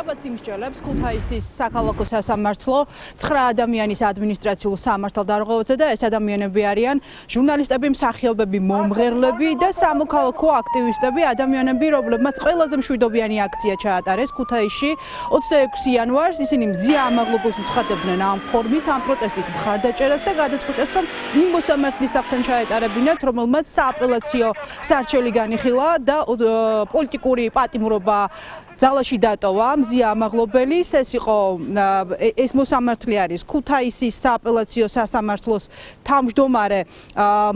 მოგხსნებათ იმსჯელებს ქუთაისის საქალაქო სასამართლო 9 ადამიანის ადმინისტრაციულ სამართალდარღვევაზე და ეს ადამიანები არიან ჟურნალისტები, მსახიობები, მომღერლები და სამოქალაქო აქტივისტები, ადამიანები, რომლებმაც ყველაზე მშვიდობიანი აქცია ჩაატარეს ქუთაისში 26 იანვარს. ისინი მზია ამაღლობელს უცხადებდნენ ამ ფორმით, ამ პროტესტით მხარდაჭერას და გადაწყვიტეს, რომ იმ მოსამართლის საფრთხენ ჩაეტარებინათ, რომელმაც სააპელაციო სარჩელი განიხილა და პოლიტიკური პატიმრობა ძალაში დატოვა მზია ამაღლობელის. ეს მოსამართლე არის ქუთაისის სააპელაციო სასამართლოს თავმჯდომარე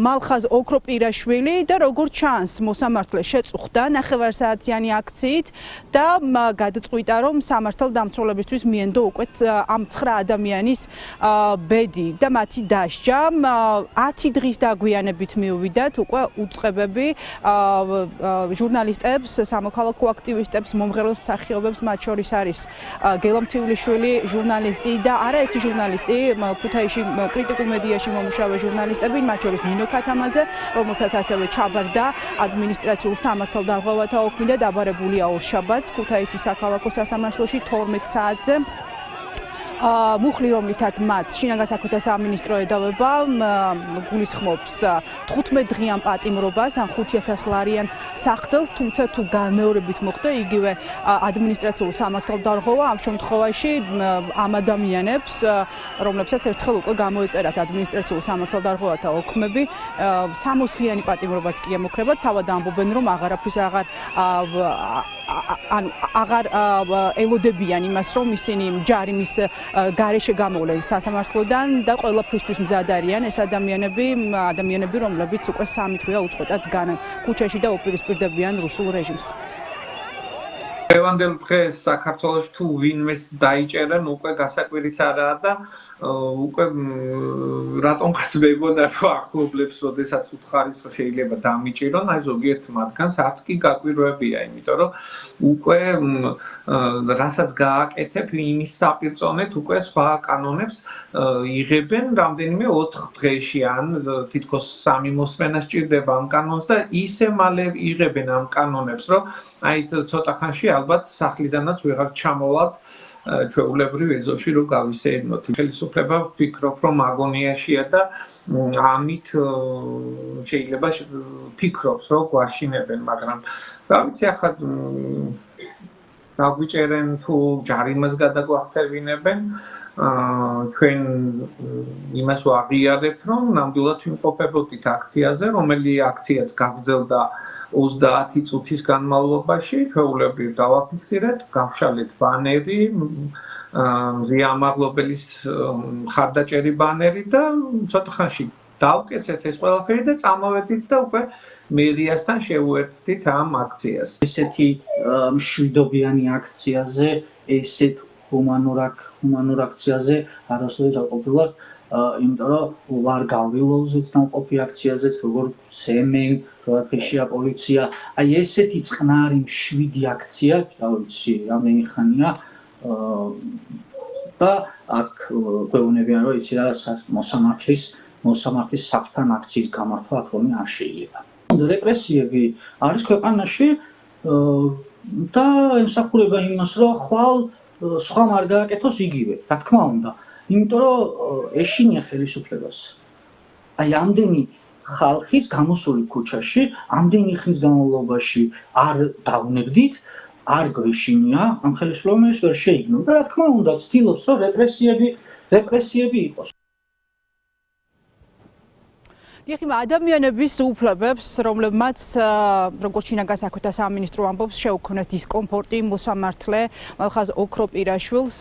მალხაზ ოქროპირაშვილი და როგორც ჩანს მოსამართლე შეწუხდა 9 საათიანი აქციით და გადაწყვიტა, რომ სამართალდამცველებისთვის მიენდო უკვე ამ 9 ადამიანის ბედი და მათი დასჯა. 10 დღის დაგვიანებით მიუვიდათ უკვე უწყებები ჟურნალისტებს, სამოქალაქო აქტივისტებს, მომღერლებს, მსახიობებს, მათ შორის არის გელომთივლიშვილი, ჟურნალისტი და არაერთი ჟურნალისტი, ქუთაისში კრიტიკულ მედიაში მომუშავე ჟურნალისტები, მათ შორის ნინო ქათამაძე, რომელსაც ასევე ჩაბარდა ადმინისტრაციულ სამართალდარღვევათა ოქმი და დაბარებულია ორშაბათს ქუთაისის საქალაქო სასამართლოში 12 საათზე. მუხლი, რომლითაც მათ შინაგან საქმეთა სამინისტრო ედავება, გულისხმობს 15 დღიან პატიმრობას ან 5000 ლარიან სახდელს, თუმცა თუ განმეორებით მოხდა იგივე ადმინისტრაციულ სამართალდარღვევა, ამ შემთხვევაში ამ ადამიანებს, რომლებსაც ერთხელ უკვე გამოეწერათ ადმინისტრაციულ სამართალდარღვევათა ოქმები, 60 დღიანი პატიმრობაც კი ემუქრებათ. თავად ამბობენ, რომ აღარაფრის აღარ ელოდებიან იმას, რომ ისინი ჯარიმის გარეშე გამოვლენ სასამართლოდან და ყველაფრისთვის მზად არიან ეს ადამიანები, რომლებიც უკვე 3 თვეა უწყვეტად დგანან ქუჩაში და უპირისპირდებიან რუსულ რეჟიმს. Evangel დღეს საქართველოში თუ ვინმეს დაიჭერენ უკვე გასაკვირიც არაა და უკვე რატომღაც მეგონა რომ ახლობლებს როდესაც უთხარით რომ შეიძლება დამიჭირონ, აი ზოგიერთ მათგანს არც კი გაკვირვებია, იმიტომ რომ უკვე რასაც გააკეთებ იმის საპირწონეთ უკვე სხვა კანონებს იღებენ რამდენიმე 4 დღეში ან თითქოს 3 მოსმენა სჭირდება ამ კანონს და ისე მალე იღებენ ამ კანონებს, რომ აი ცოტა ხანში ალბათ სახლიდანაც ვეღარ ჩამოვალთ ჩვეულებრივ ეზოში რომ გავისეირნოთ. ხელისუფლება ვფიქრობ, რომ აგონიაშია და ამით შეიძლება ფიქრობს, რომ გვაშინებენ, მაგრამ რა ვიცი, ახლა დაგვიჭერენ თუ ჯარიმას გადაგვახტევინებენ, ჩვენ იმას ვაღიარებთ, რომ ნამდვილად ვიმყოფებოდით აქციაზე, რომელი აქციაც გაგრძელდა 30 წუთის განმავლობაში, ჩვეულებრივ დავაფიქსირეთ, გავშალეთ ბანერი, მზია ამაღლობელის მხარდაჭერი ბანერი და ცოტა ხანში დავკეცეთ ეს ყველაფერი და წამოვედით და უკვე მერიასთან შევუერთდით ამ აქციას. ესეთი მშვიდობიანი აქციაზე, ესეთ ჰუმანურ აქციაზე არასოდეს არ ყოფილა, იმიტომ რომ ვარ გავილოზეც ნამყოფი აქციაზეც, როგორ სემენ, როაქიშია პოლიცია. აი ესეთი წყნარი მშვიდი აქცია, რა ვიცი, რამდენი ხანია და აქ გვეუბნებიან, რომ იცი რა მოსამართლის საფრთხთან აქციის გამართვა აქ არ შეიძლება. რეპრესიები არის ქვეყანაში და ემსახურება იმას, რომ ხვალ სხვა არ გააკეთოს იგივე, რა თქმა უნდა. იმიტომ რომ ეშინია ხელისუფლებას. აი ამდენი ხალხის გამოსული ქუჩაში, ამდენი ხნის განმავლობაში არ დავნებდით, არ გვეშინია ამ ხელისუფლებამ ეს ვერ შეიგნო და რა თქმა უნდა ცდილობს, რომ რეპრესიები იყოს. დიახ, ადამიანების უფლებებს, რომლებმაც როგორც შინაგან საქმეთა სამინისტრო ამბობს, შეუქმნეს დისკომფორტი მოსამართლე მალხაზ ოქროპირაშვილს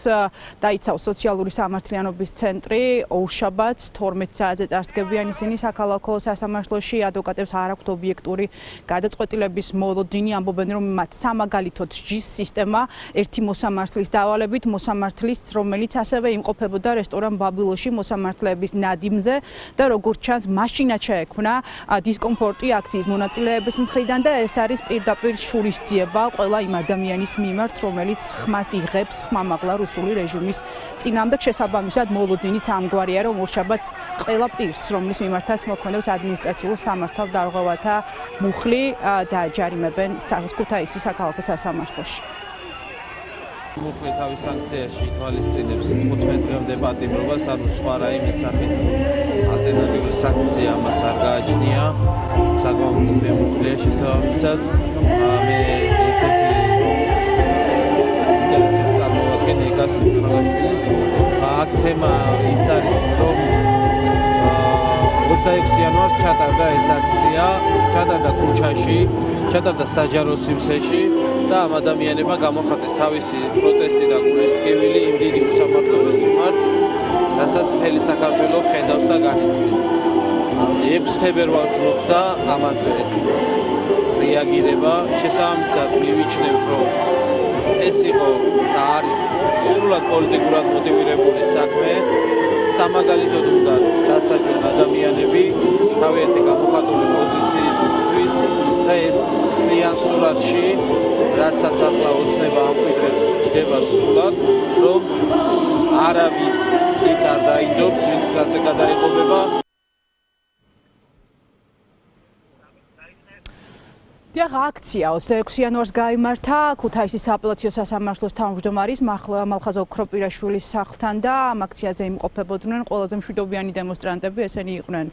დაიცავს სოციალური სამართლიანობის ცენტრი ორშაბათს 12 საათზე წარსდგებიან ისინი საქალაქო სასამართლოში. ადვოკატებს არ აქვთ ობიექტური გადაწყვეტილების მოლოდინი, ამბობენ, რომ მათ სამაგალითოდ სჯის სისტემა ერთი მოსამართლის დავალებით, მოსამართლის, რომელიც ასევე იმყოფებოდა რესტორან ბაბილოში მოსამართლეების ნადიმზე და როგორც ჩანს მაშინ შეექმნა დისკომფორტი აქციის მონაწილეების მხრიდან და ეს არის პირდაპირ შურისძიება ყველა იმ ადამიანის მიმართ, რომელიც ხმას იღებს ხმამაღლა რუსული რეჟიმის წინააღმდეგ. შესაბამისად მოლოდინიც ამგვარია, რომ ორშაბათს ყველა პირს, რომლის მიმართაც მოქმედებს ადმინისტრაციულ სამართალდარღვევათა მუხლი, დააჯარიმებენ ქუთაისის საქალაქო სასამართლოში. მუხლი თავის სანქციაში ითვალისწინებს 15 დღემდე პატიმრობას, ანუ სხვა რაიმე სახის ალტერნატიული სანქცია ამას არ გააჩნია. საკმაოდ მძიმე მუხლია შესაბამისად. მე ერთ-ერთი ინტერესებს წარმოვადგენ ეკას ხალაშვილის. აქ თემა ის არის, რომ 26 იანვარს ჩატარდა ეს აქცია, ჩატარდა ქუჩაში, ჩატარდა საჯარო სივრცეში და ამ ადამიანებმა გამოხატეს თავისი პროტესტი და გულისტკივილი იმ დიდი უსამართლობის მიმართ, რასაც მთელი საქართველო ხედავს და განიცდის. 6 თებერვალს მოხდა ამაზე რეაგირება, შესაბამისად მივიჩნევთ, რომ ეს იყო და არის სრულად პოლიტიკურად მოტივირებული საქმე. სამაგალითოდ უნდა დასაჯონ ადამიანები თავიანთი გამოხატული პოზიციისთვის და ეს ხლიან სურათში, რაცაც ახლა ოცნება ამკვიდრებს ჯდება სრულად, რომ არავის ის არ დაიდობს, ვინც გზაზე გადაეყობება. დიახ, აქცია 26 იანვარს გაიმართა ქუთაისის სააპელაციო სასამართლოს თავმჯდომარის მალხაზ ოქროპირაშვილის სახლთან და ამ აქციაზე იმყოფებოდნენ ყველაზე მშვიდობიანი დემონსტრანტები, ესენი იყვნენ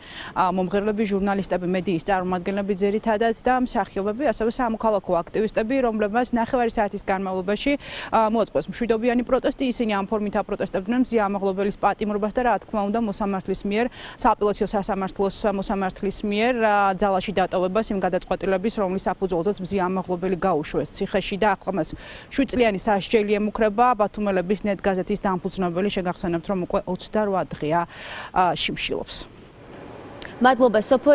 მომღერლები, ჟურნალისტები, მედიის წარმომადგენლები ძირითადად და მსახიობები, ასევე სამოქალაქო აქტივისტები, რომლებმაც ნახევარი საათის განმავლობაში მოაწყვეს მშვიდობიანი პროტესტი. ისინი ამ ფორმით აპროტესტებდნენ მზიამაღლობელის პატიმრობას და რა თქმა უნდა მოსამართლის მიერ, სააპელაციო სასამართლოს მოსამართლის მიერ ძალაში დატოვებას იმ გადაწყვეტილების, რომლის საფუძველზეც მზიამაღლობელი გაუშვეს ციხეში და ახლა მას 7 წლიანი სასჯელი ემუქრება ბათუმელების net გაზეთის დამფუძნებელი. შეგახსენებთ, რომ უკვე 28 დღეა შიმშილობს. მადლობა სოფო.